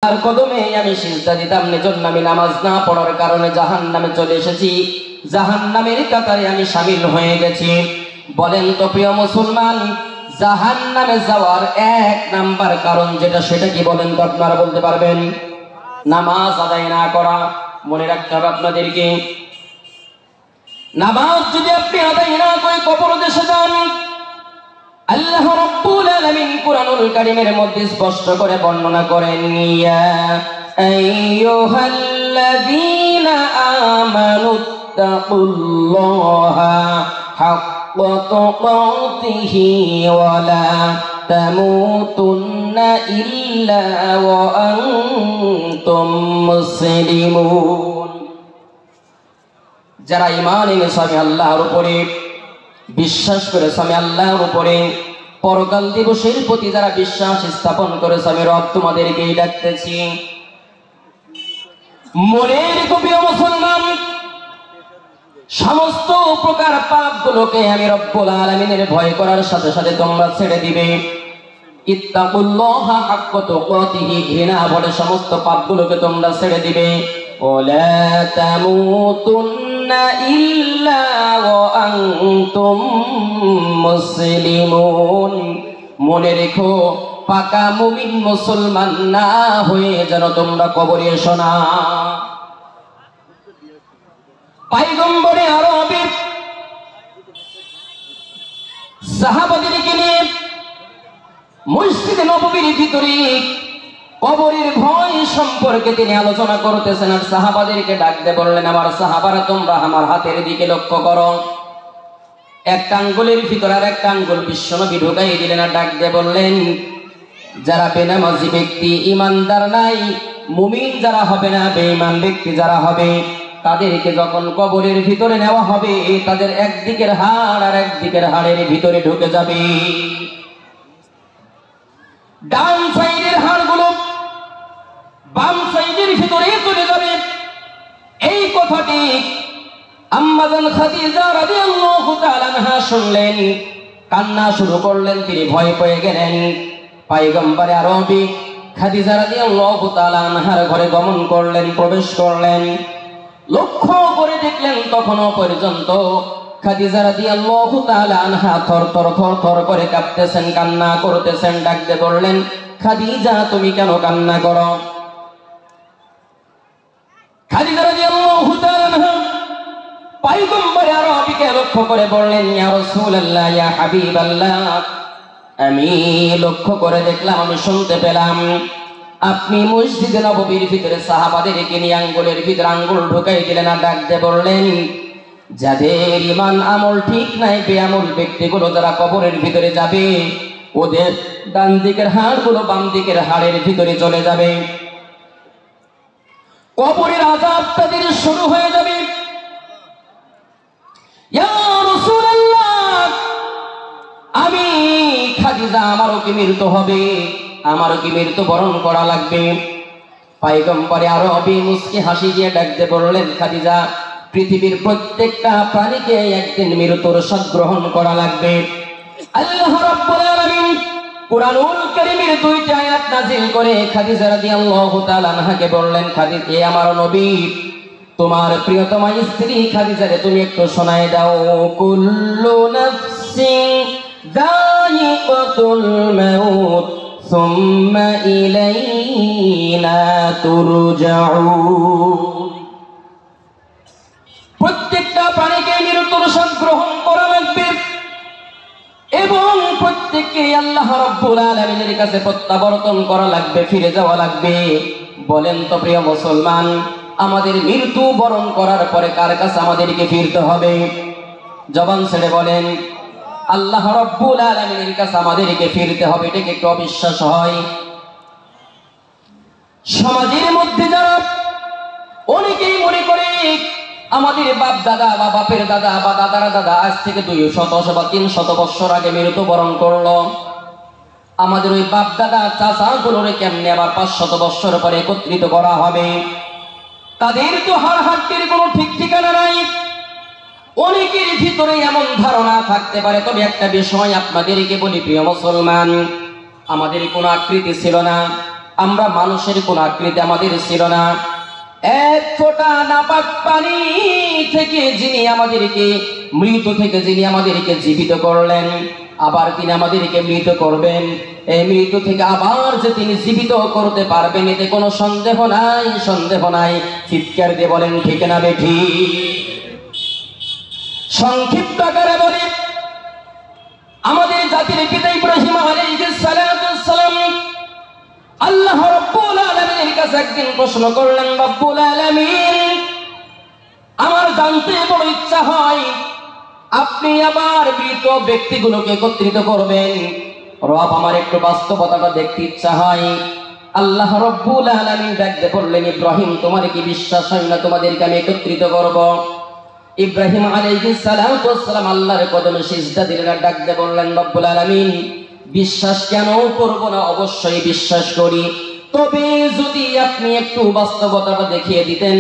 আর কদমে আমি সিজদা দিতাম, এজন্য আমি নামাজ না পড়ার কারণে জাহান্নামে চলে এসেছি, জাহান্নামের কাতারে আমি শামিল হয়ে গেছি। বলেন তো প্রিয় মুসলমান, জাহান্নামে যাওয়ার এক নাম্বার কারণ যেটা, সেটা কি বলেন তো? আপনারা বলতে পারবেন? নামাজ আদায় না করা। মনে রাখতে হবে আপনাদেরকে, নামাজ যদি আপনি আদায় না করে কবর দেশে যান, আল্লাহ রাব্বুল আলামিন কুরআনুল কারীমের মধ্যে স্পষ্ট করে বর্ণনা করেন, ইয়া আইয়ুহাল্লাযীনা আমানুত্তাকুল্লাহা হাক্কা তুকাতিহি ওয়া লা তামুতুন্না ইল্লা ওয়া আনতুম মুসলিমুন। যারা ঈমান এনেছে আমি আল্লাহর উপরে বিশ্বাস করেছে, আমি আল্লাহর উপরে পরকাল দিবসের প্রতি যারা বিশ্বাস স্থাপন করেছে, আমি রব তোমাদেরকেই ডাকতেছি। মনে রেখো প্রিয় মুসলমান, সমস্ত প্রকার পাপগুলোকে আমি রব্বুল আলামিনের ভয় করার সাথে সাথে তোমরা ছেড়ে দিবে। ইত্তাকুল্লাহা হাক্কা তুকাতিহি, ঘৃণা ভরে সমস্ত পাপগুলোকে তোমরা ছেড়ে দিবে। ওয়ালা তামুতুন্না ইল্লা ওয়া আনতুম মুসলিমুন। মনে রেখো, পাকা মুমিন মুসলমান না হয়ে যেন তোমরা কবরে এসো না। পয়গম্বরে আরবি সাহাবাদেরকে নিয়ে মসজিদে নববীর ভিতরে কবরের ভয় সম্পর্কে তিনি আলোচনা করতেছেন, আর সাহাবাদেরকে ডাক দিয়ে বললেন, আমার সাহাবারা তোমরা আমার হাতের দিকে লক্ষ্য করো। একটা আঙ্গুলের ভিতরে আর একটা আঙ্গুল বিশ্বনবী ঢুকাই দিলেন, আর ডাক দিয়ে বললেন, যারা বেনামাজি ব্যক্তি, ইমানদার নাই, মুমিন যারা হবে না, বেঈমান ব্যক্তি যারা হবে, তাদেরকে যখন কবরের ভিতরে নেওয়া হবে, তাদের একদিকের হাড় আর একদিকের হাড়ের ভিতরে ঢুকে যাবে। ডান সাইডের হাড়গুলো বাম সাইডের ভিতরে চলে যাবে। এই কথাটি আম্মাজান খাদিজা রাদিয়াল্লাহু তাআলা আনহা শুনলেন, কান্না শুরু করলেন, তিনি ভয় পেয়ে গেলেন। পয়গম্বরে আরবি খাদিজা রাদিয়াল্লাহু তাআলা আনহার ঘরে গমন করলেন, প্রবেশ করলেন। লক্ষ্য করে দেখলেন তখনও পর্যন্ত খাদিজা রাদিয়াল্লাহু তাআলা আনহা থরথর করে কাঁপতেছেন, কান্না করতেছেন। ডাকতে বললেন, খাদিজা তুমি কেন কান্না করো? খাদিজা রাদিয়াল্লাহু তাআলা আনহা পয়গম্বর আরবিকে লক্ষ্য করে বললেন, ইয়া রাসূলুল্লাহ, ইয়া হাবিবাল্লাহ, আমি লক্ষ্য করে দেখলাম, আমি শুনতে পেলাম আপনি মসজিদে নববীর ভিতরে সাহাবাদেরকে নিয়ে আঙ্গুলের ভিতরে আঙ্গুল ঢুকাই দিলেন, আর ডাকতে বললেন, যাদের ঈমান আমল ঠিক নাই, বেআমল ব্যক্তিগুলো যারা কবরের ভিতরে যাবে, ওদের ডান দিকের হাড়গুলো বাম দিকের হাড়ের ভিতরে চলে যাবে। কবরের আযাব তাদের শুরু হয়ে যাবে। ইয়া রাসূলুল্লাহ, আমি খাদিজা, আমারও কি মৃত্যু হবে? আমারও কি মৃত্যু বরণ করা লাগবে? পয়গম্বরে আরবি মুস্কি হাসি দিয়ে ডাকতে বললেন, খাদিজা, পৃথিবীর প্রত্যেকটা প্রাণীকে একদিন মৃত্যুর স্বাদ গ্রহণ করা লাগবে। আল্লাহ রাব্বুল আলামিন কুরআনুল কারীমের দুইটা আয়াত নাযিল করে খাদিজা রাদিয়াল্লাহু তাআলা আনহাকে বললেন, খাদিজা, আমার নবী, তোমার প্রিয়তমা স্ত্রী খাদিজারে তুমি একটু শোনায় দাও, কুল্লু নাফসিন যায়িকাতুল মাউত সুম্মা ইলাইনা তুরজাউন। প্রত্যেকটা প্রাণীকে মৃত্যুর স্বাদ গ্রহণ করা লাগবে এবং প্রত্যেককে আল্লাহ রাব্বুল আলামিনের কাছে প্রত্যাবর্তন করা লাগবে, ফিরে যাওয়া লাগবে। বলেন তো প্রিয় মুসলমান, আমাদের মৃত্যু বরণ করার পরে কার কাছে আমাদেরকে ফিরতে হবে? জবান ছেড়ে বলেন, আল্লাহ রাব্বুল আলামিনের কাছে আমাদেরকে ফিরতে হবে। এটাকে একটু অবিশ্বাস হয়। সমাজের মধ্যে যারা অনেকেই মনে করে আমাদের বাপ দাদা বা বাপের দাদা বা দাদার দাদা আজ থেকে 200 বা 300 বছর আগে মৃত্যুবরণ করলো, আমাদের ওই বাপ দাদা চাচাগুলোরে কেমনে আবার 500 বছর পরে একত্রিত করা হবে? তাদের তো হাড় হাড্ডির কোনো ঠিক ঠিকানা নাই। অনেকের ভিতরে এমন ধারণা থাকতে পারে। তবে একটা বিষয় আপনাদেরকে বলি প্রিয় মুসলমান, আমাদের কোনো আকৃতি ছিল না, আমরা মানুষের কোন আকৃতি আমাদের ছিল না। এক ফোঁটা নাপাক পানি থেকে যিনি আমাদেরকে মৃত থেকে যিনি আমাদেরকে জীবিত করলেন, আবার তিনি আমাদেরকে মৃত করবেন, এই মৃত থেকে আবার যে তিনি জীবিত করতে পারবেন এতে কোনো সন্দেহ নাই, সন্দেহ নাই। চিৎকার দিয়ে বলেন ঠিক না বেঠিক? সংক্ষিপ্ত আকারে বলি, আমাদের জাতির পিতা ইব্রাহিম আলাইহিস সালাম আল্লাহ রাব্বুল আলামিনের কাছে একদিন প্রশ্ন করলেন, রাব্বুল আলামিন, আমার জানতে বড় ইচ্ছা হয় আপনি আমার মৃত ব্যক্তিগুলোকে একত্রিত করবেন। রব, আমার একটু বাস্তবতাটা দেখতে ইচ্ছা হয়। আল্লাহ রাব্বুল আলামিন ডাকতে বললেন, ইব্রাহিম, তোমার কি বিশ্বাস হয় না তোমাদেরকে আমি একত্রিত করব? ইব্রাহিম আলাইহিস সালাম আল্লাহর কদমে সিজদা দিলেন আর ডাকতে বললেন, রব্বুল আলামিন, বিশ্বাস কেন করব না? অবশ্যই বিশ্বাস করি, তবে যদি আপনি একটু বাস্তবতাটা দেখিয়ে দিতেন।